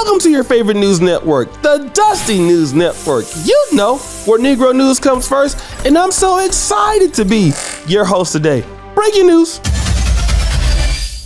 Welcome to your favorite news network, the Dusty News Network. You know where Negro news comes first, and I'm so excited to be your host today. Breaking news.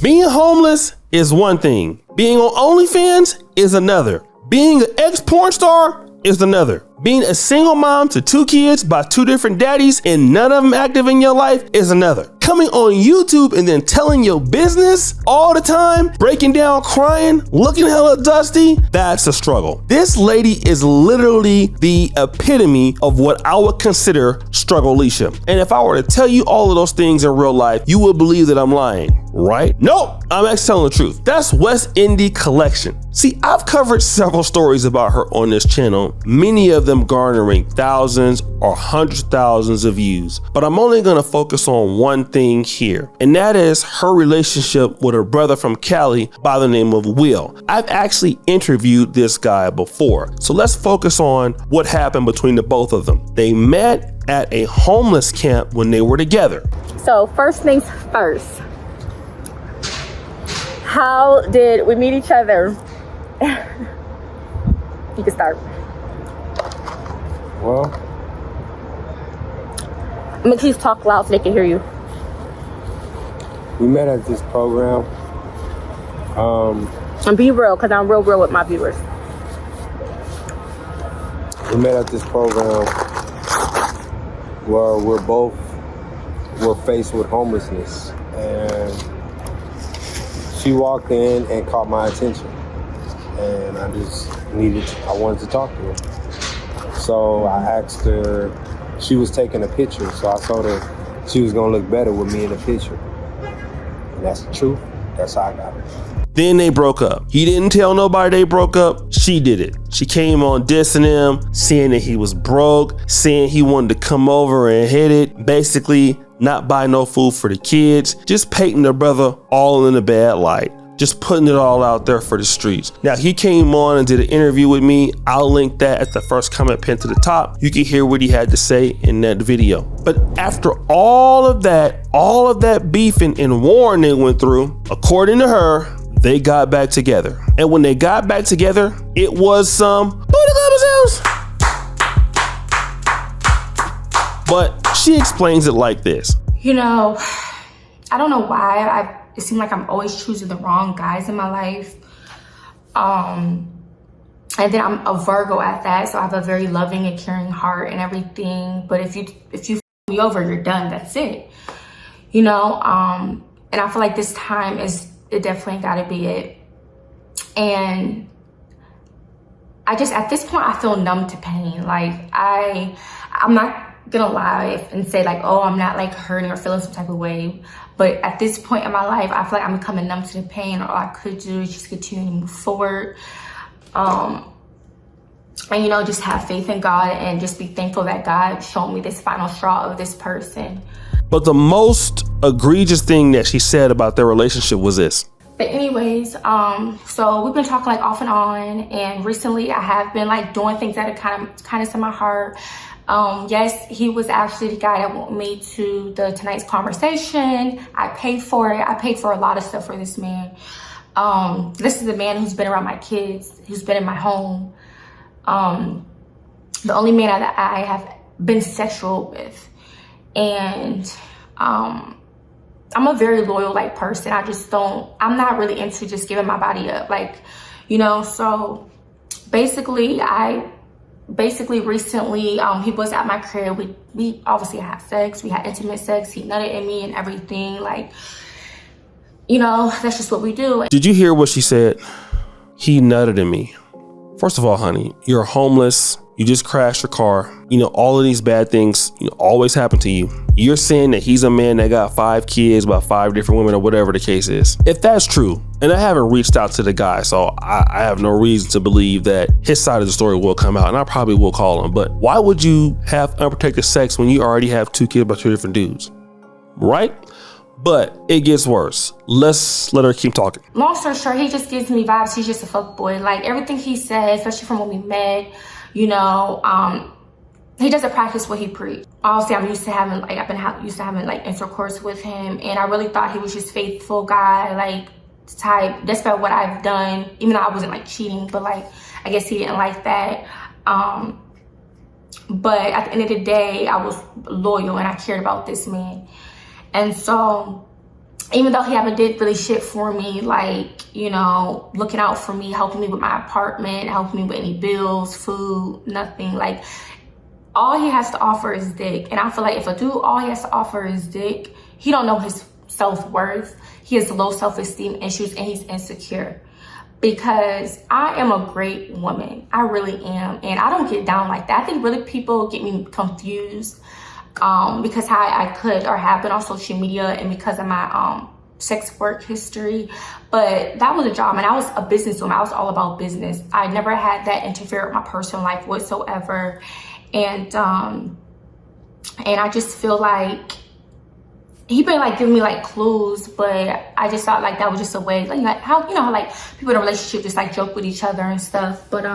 Being homeless is one thing. Being on OnlyFans is another. Being an ex-porn star is another. Being a single mom to 2 kids by 2 different daddies and none of them active in your life is another. Coming on YouTube and then telling your business all the time, breaking down, crying, looking hella dusty, that's a struggle. This lady is literally the epitome of what I would consider struggle-lecia. And if I were to tell you all of those things in real life, you would believe that I'm lying, right? Nope, I'm actually telling the truth. That's WestindieCollection. See, I've covered several stories about her on this channel, many of them garnering thousands or hundreds of thousands of views. But I'm only gonna focus on one thing here, and that is her relationship with her brother from Cali by the name of Will. I've actually interviewed this guy before, so let's focus on what happened between the both of them. They met at a homeless camp when they were together. So first things first, how did we meet each other? You can start. Well, Make sure you talk loud so they can hear you. we met at this program. And be real, because I'm real with my viewers. We met at this program where we're faced with homelessness, and she walked in and caught my attention, and I wanted to talk to her. So I asked her, she was taking a picture, so I told her she was gonna look better with me in the picture. And that's the truth. That's how I got her. Then they broke up. He didn't tell nobody they broke up. She did it. She came on dissing him, saying that he was broke, saying he wanted to come over and hit it, basically not buy no food for the kids, just painting their brother all in a bad light, just putting it all out there for the streets. Now, he came on and did an interview with me. I'll link that at the first comment pinned to the top. You can hear what he had to say in that video. But after all of that beefing and warring they went through, according to her, they got back together. And when they got back together, it was some booty club sounds. But she explains it like this. You know, I don't know why it seems like I'm always choosing the wrong guys in my life. And then I'm a Virgo at that, so I have a very loving and caring heart and everything. But if you f me over, you're done. That's it. You know, and I feel like this time it definitely got to be it. And I just, at this point, I feel numb to pain. Like I'm not gonna lie and say like, oh, I'm not like hurting or feeling some type of way. But at this point in my life, I feel like I'm becoming numb to the pain. All I could do is just continue to move forward. And, you know, just have faith in God and just be thankful that God showed me this final straw of this person. But the most egregious thing that she said about their relationship was this. But anyways, so we've been talking like off and on, and recently I have been like doing things that are kind of to my heart. Yes, he was actually the guy that wanted me to the tonight's conversation. I paid for it. I paid for a lot of stuff for this man. This is a man who's been around my kids, who's been in my home. The only man that I have been sexual with. And I'm a very loyal like person. I'm not really into just giving my body up, like, you know. So basically recently he was at my crib. We obviously had sex. We had intimate sex. He nutted in me and everything. Like, you know, that's just what we do. Did you hear what she said? He nutted in me. First of all, honey, you're homeless. You just crashed your car. You know, all of these bad things, you know, always happen to you. You're saying that he's a man that got 5 kids by 5 different women or whatever the case is. If that's true, and I haven't reached out to the guy, so I have no reason to believe that his side of the story will come out, and I probably will call him. But why would you have unprotected sex when you already have 2 kids by 2 different dudes? Right? But it gets worse. Let's let her keep talking. Long story short, he just gives me vibes. He's just a fuckboy. Like everything he said, especially from when we met, you know, he doesn't practice what he preached. Obviously, I'm used to having like, used to having like intercourse with him, and I really thought he was just faithful guy. Like, type, despite what I've done, even though I wasn't like cheating, but like, I guess he didn't like that. But at the end of the day, I was loyal and I cared about this man. And so even though he haven't did really shit for me, like, you know, looking out for me, helping me with my apartment, helping me with any bills, food, nothing, like, all he has to offer is dick. And I feel like if a dude, all he has to offer is dick, he don't know his self-worth. He has low self-esteem issues and he's insecure. Because I am a great woman. I really am. And I don't get down like that. I think really people get me confused because how I could or have been on social media and because of my sex work history. But that was a job, and I was a businesswoman. I was all about business. I never had that interfere with my personal life whatsoever. And I just feel like he been like giving me like clues, but I just thought like that was just a way, like how, you know, how like people in a relationship just like joke with each other and stuff. But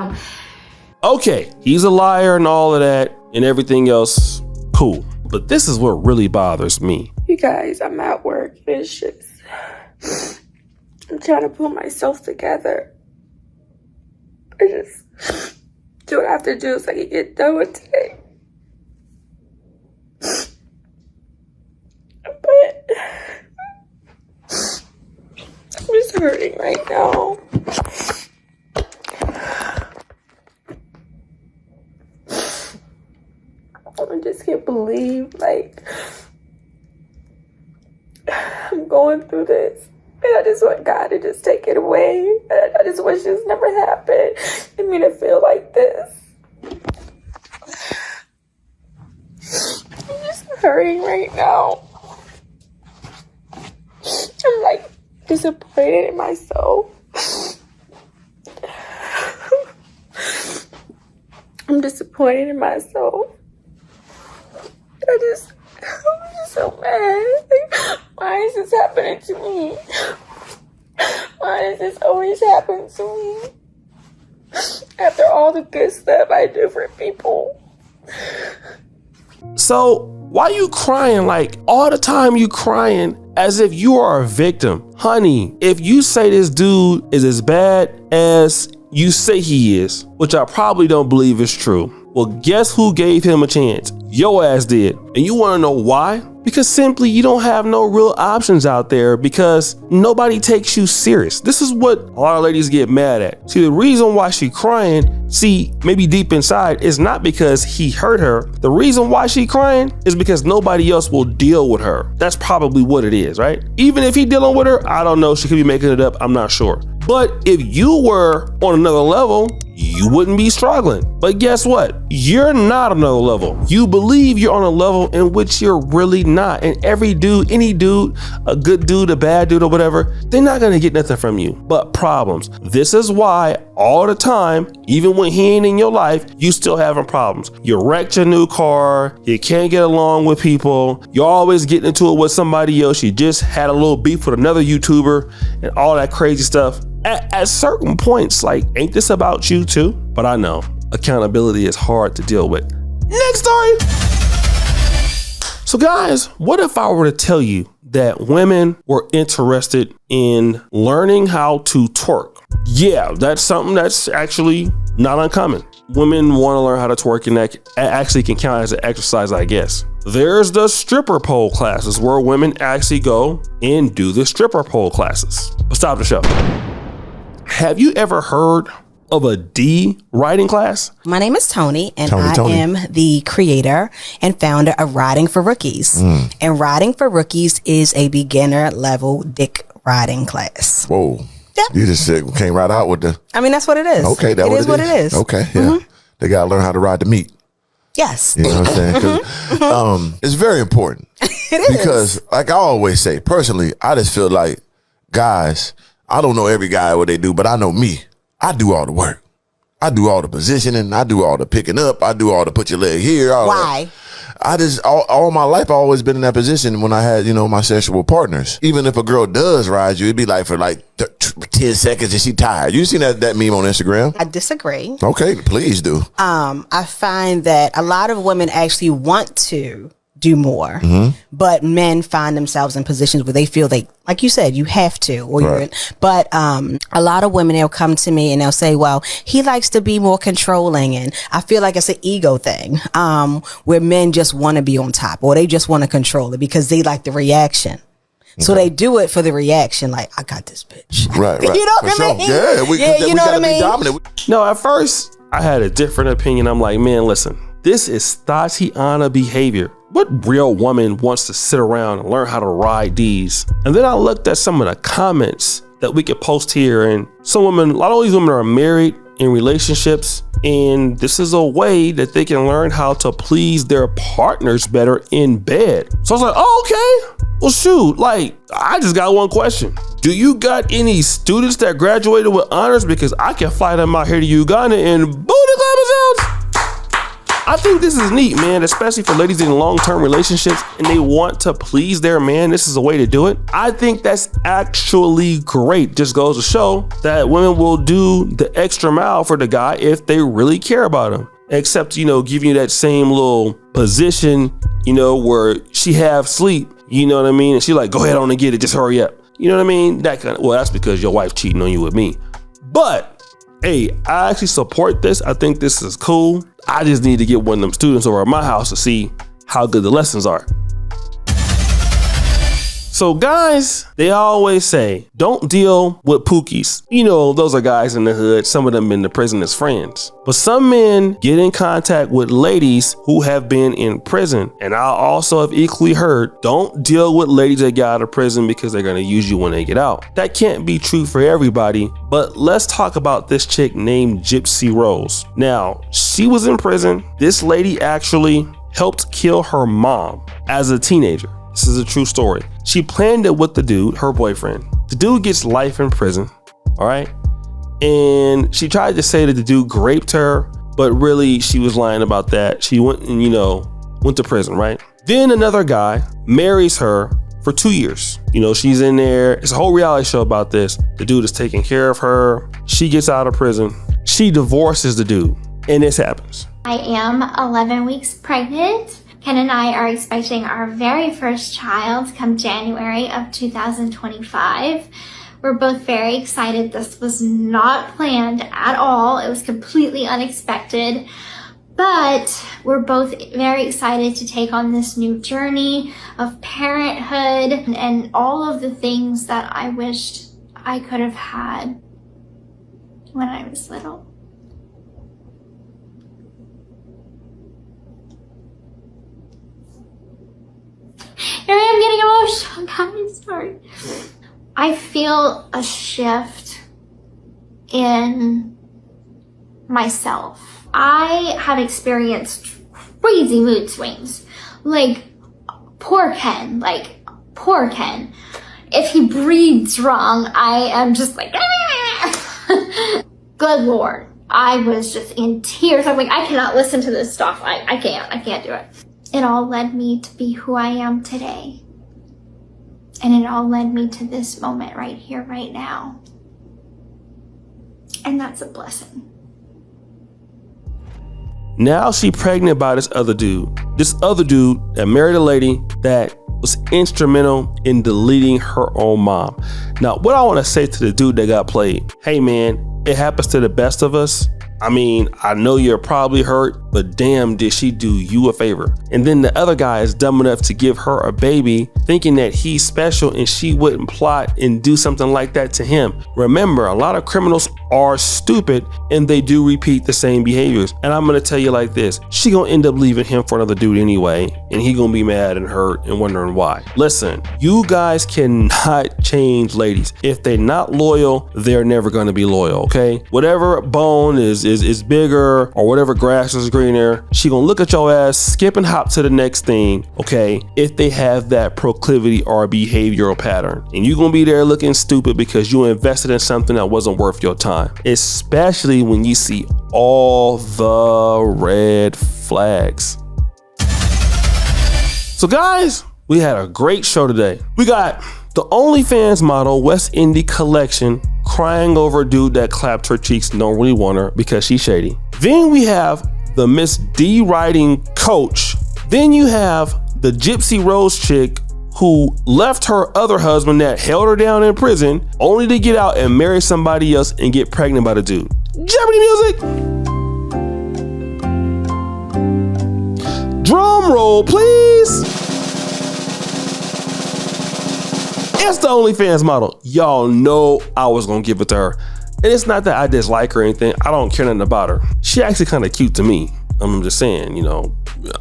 okay, he's a liar and all of that and everything else, cool. But this is what really bothers me. You guys, I'm at work. It's just, I'm trying to pull myself together. I just do what I have to do so I can get done with today. But I'm just hurting right now. I just can't believe, like, I'm going through this. And I just want God to just take it away. And I just wish this never happened. I mean, to feel like this. I'm just hurting right now. I'm like disappointed in myself. I'm disappointed in myself. I'm just so mad. Like, why is this happening to me? Why does this always happen to me? After all the good stuff I do for people. So why you crying? Like all the time you crying as if you are a victim. Honey, if you say this dude is as bad as you say he is, which I probably don't believe is true, well, guess who gave him a chance? Your ass did. And you want to know why? Because simply you don't have no real options out there because nobody takes you serious. This is what a lot of ladies get mad at. See, the reason why she crying, see, maybe deep inside, is not because he hurt her. The reason why she crying is because nobody else will deal with her. That's probably what it is, right? Even if he dealing with her, I don't know. She could be making it up. I'm not sure. But if you were on another level, you wouldn't be struggling. But guess what? You're not on another level. You believe you're on a level in which you're really not. And every dude, any dude, a good dude, a bad dude or whatever, they're not gonna get nothing from you but problems. This is why all the time, even when he ain't in your life, you still having problems. You wrecked your new car, you can't get along with people, you're always getting into it with somebody else, you just had a little beef with another YouTuber and all that crazy stuff. At certain points, like, ain't this about you too? But I know accountability is hard to deal with. Next story. So guys, what if I were to tell you that women were interested in learning how to twerk? Yeah, that's something that's actually not uncommon. Women want to learn how to twerk, and that actually can count as an exercise, I guess. There's the stripper pole classes where women actually go and do the stripper pole classes. But stop the show. Have you ever heard of a D riding class? My name is Tony, and I am the creator and founder of Riding for Rookies. And Riding for Rookies is a beginner level dick riding class. Whoa. Yep. You just said came right out with the... I mean, that's what it is. Okay, that is what it is. Okay, yeah. They got to learn how to ride the meat. Yes. You know what I'm saying? 'Cause, it's very important. It is. Because, like I always say, personally, I just feel like guys... I don't know every guy what they do, but I know me. I do all the work. I do all the positioning. I do all the picking up. I do all the put your leg here. Why? I just, all my life, I've always been in that position when I had, you know, my sexual partners. Even if a girl does ride you, it'd be like for like 10 seconds and she tired. You seen that meme on Instagram? I disagree. Okay, please do. I find that a lot of women actually want to do more. But men find themselves in positions where they feel they, like you said, you have to, or you're in. But a lot of women, they'll come to me and they'll say, well, he likes to be more controlling. And I feel like it's an ego thing, where men just want to be on top, or they just want to control it because they like the reaction. So they do it for the reaction, like, I got this bitch. Right. You know what I mean? Yeah, you know what I mean? Dominant. No, at first I had a different opinion. I'm like, man, listen, this is Tatiana behavior. What real woman wants to sit around and learn how to ride these? And then I looked at some of the comments that we could post here, and some women, a lot of these women are married in relationships, and this is a way that they can learn how to please their partners better in bed. So I was like, oh, okay. Well, shoot, like, I just got one question. Do you got any students that graduated with honors? Because I can fly them out here to Uganda and booty clap themselves. I think this is neat, man, especially for ladies in long-term relationships and they want to please their man. This is a way to do it. I think that's actually great. Just goes to show that women will do the extra mile for the guy if they really care about him. Except, giving you that same little position, where she have sleep, you know what I mean? And she like, go ahead on and get it, just hurry up. You know what I mean? That kind of, well, that's because your wife cheating on you with me. But hey, I actually support this. I think this is cool. I just need to get one of them students over at my house to see how good the lessons are. So guys, they always say, don't deal with pookies. Those are guys in the hood. Some of them in the prison as friends. But some men get in contact with ladies who have been in prison. And I also have equally heard, don't deal with ladies that got out of prison because they're going to use you when they get out. That can't be true for everybody. But let's talk about this chick named Gypsy Rose. Now, she was in prison. This lady actually helped kill her mom as a teenager. This is a true story. She planned it with the dude, her boyfriend. The dude gets life in prison, all right? And she tried to say that the dude raped her, but really she was lying about that. She went and, went to prison, right? Then another guy marries her for 2 years. She's in there. It's a whole reality show about this. The dude is taking care of her. She gets out of prison. She divorces the dude, and this happens. I am 11 weeks pregnant. Ken and I are expecting our very first child come January of 2025. We're both very excited. This was not planned at all. It was completely unexpected. But we're both very excited to take on this new journey of parenthood and all of the things that I wished I could have had when I was little. Here I am getting emotional, guys, sorry. I feel a shift in myself. I have experienced crazy mood swings. Like, poor Ken. If he breathes wrong, I am just like, ah! Good Lord. I was just in tears. I'm like, I cannot listen to this stuff. I can't do it. It all led me to be who I am today. And it all led me to this moment right here, right now. And that's a blessing. Now she pregnant by this other dude. This other dude that married a lady that was instrumental in deleting her own mom. Now, what I want to say to the dude that got played, hey man, it happens to the best of us. I mean, I know you're probably hurt, but damn, did she do you a favor? And then the other guy is dumb enough to give her a baby, thinking that he's special and she wouldn't plot and do something like that to him. Remember, a lot of criminals are stupid and they do repeat the same behaviors. And I'm gonna tell you like this, she gonna end up leaving him for another dude anyway, and he gonna be mad and hurt and wondering why. Listen, you guys cannot change ladies. If they're not loyal, they're never gonna be loyal, okay? Whatever bone is bigger, or whatever grass is greener, she gonna look at your ass, skip and hop to the next thing, okay, if they have that proclivity or behavioral pattern. And you gonna be there looking stupid because you invested in something that wasn't worth your time, especially when you see all the red flags. So guys, we had a great show today. We got the OnlyFans model, WestindieCollection, crying over a dude that clapped her cheeks and don't really want her because she's shady. Then we have the Miss D riding coach. Then you have the Gypsy Rose chick who left her other husband that held her down in prison only to get out and marry somebody else and get pregnant by the dude. Jeopardy music! Drum roll, please! It's the OnlyFans model. Y'all know I was gonna give it to her. And it's not that I dislike her or anything. I don't care nothing about her. She actually kind of cute to me. I'm just saying, you know,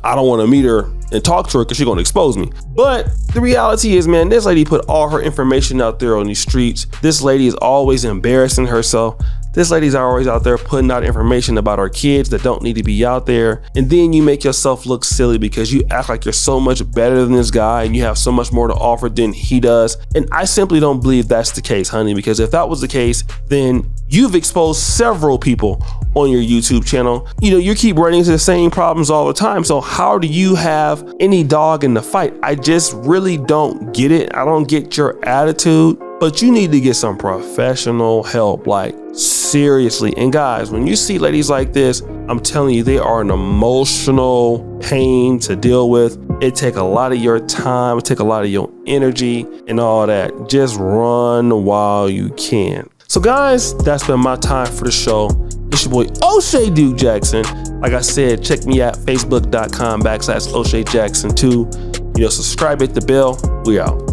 I don't want to meet her and talk to her because she's going to expose me. But the reality is, man, this lady put all her information out there on these streets. This lady is always embarrassing herself. This lady's always out there putting out information about our kids that don't need to be out there. And then you make yourself look silly because you act like you're so much better than this guy and you have so much more to offer than he does. And I simply don't believe that's the case, honey, because if that was the case, then you've exposed several people on your YouTube channel. You know, you keep running into the same problems all the time. So how do you have any dog in the fight? I just really don't get it. I don't get your attitude. But you need to get some professional help, like seriously. And guys, when you see ladies like this, I'm telling you, they are an emotional pain to deal with. It take a lot of your time, it take a lot of your energy and all that. Just run while you can. So guys, that's been my time for the show. It's your boy O'Shea Duke Jackson. Like I said, check me at facebook.com/O'Shea Jackson 2. You know, subscribe, hit the bell. We out.